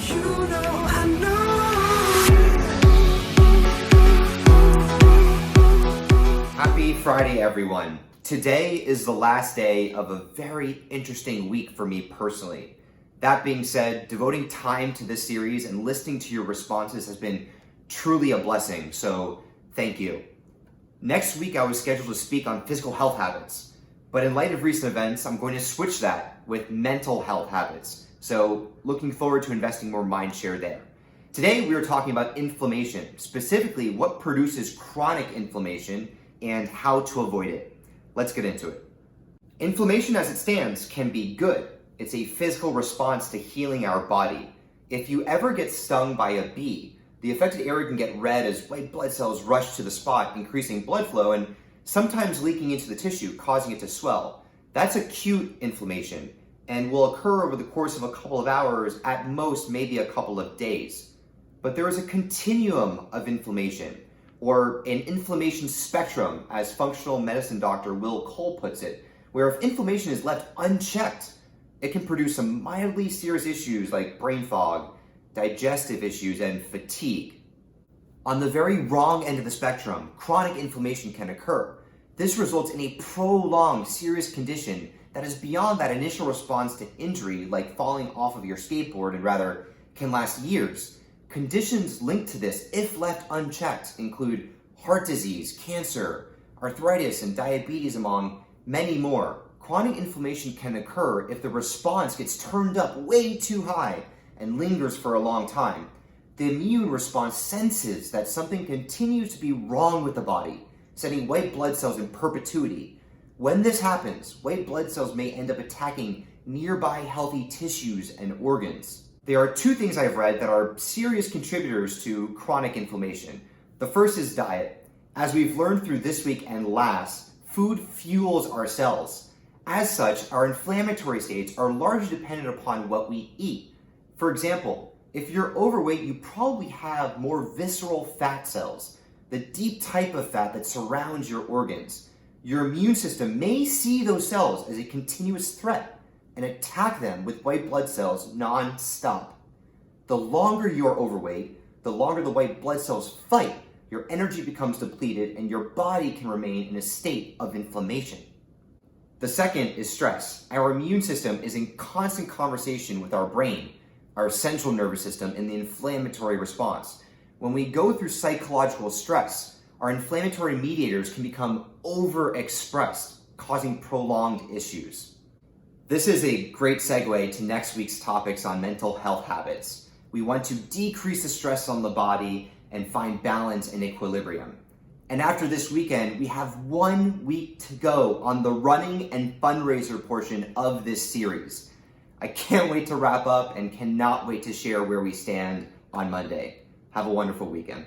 You know I know. Happy Friday, everyone. Today is the last day of a very interesting week for me personally. That being said, devoting time to this series and listening to your responses has been truly a blessing, so thank you. Next week, I was scheduled to speak on physical health habits, but in light of recent events, I'm going to switch that with mental health habits. So looking forward to investing more mind share there. Today, we are talking about inflammation, specifically what produces chronic inflammation and how to avoid it. Let's get into it. Inflammation as it stands can be good. It's a physical response to healing our body. If you ever get stung by a bee, the affected area can get red as white blood cells rush to the spot, increasing blood flow and sometimes leaking into the tissue, causing it to swell. That's acute inflammation and will occur over the course of a couple of hours, at most maybe a couple of days. But there is a continuum of inflammation, or an inflammation spectrum, as functional medicine doctor Will Cole puts it, where if inflammation is left unchecked, it can produce some mildly serious issues like brain fog, digestive issues, and fatigue. On the very wrong end of the spectrum, chronic inflammation can occur. This results in a prolonged, serious condition that is beyond that initial response to injury, like falling off of your skateboard, and rather can last years. Conditions linked to this, if left unchecked, include heart disease, cancer, arthritis, and diabetes, among many more. Chronic inflammation can occur if the response gets turned up way too high and lingers for a long time. The immune response senses that something continues to be wrong with the body, setting white blood cells in perpetuity. When this happens, white blood cells may end up attacking nearby healthy tissues and organs. There are two things I've read that are serious contributors to chronic inflammation. The first is diet. As we've learned through this week and last, food fuels our cells. As such, our inflammatory states are largely dependent upon what we eat. For example, if you're overweight, you probably have more visceral fat cells, the deep type of fat that surrounds your organs. Your immune system may see those cells as a continuous threat and attack them with white blood cells non-stop. The longer you're overweight, the longer the white blood cells fight, your energy becomes depleted and your body can remain in a state of inflammation. The second is stress. Our immune system is in constant conversation with our brain, our central nervous system, in the inflammatory response. When we go through psychological stress, our inflammatory mediators can become overexpressed, causing prolonged issues. This is a great segue to next week's topics on mental health habits. We want to decrease the stress on the body and find balance and equilibrium. And after this weekend, we have 1 week to go on the running and fundraiser portion of this series. I can't wait to wrap up and cannot wait to share where we stand on Monday. Have a wonderful weekend.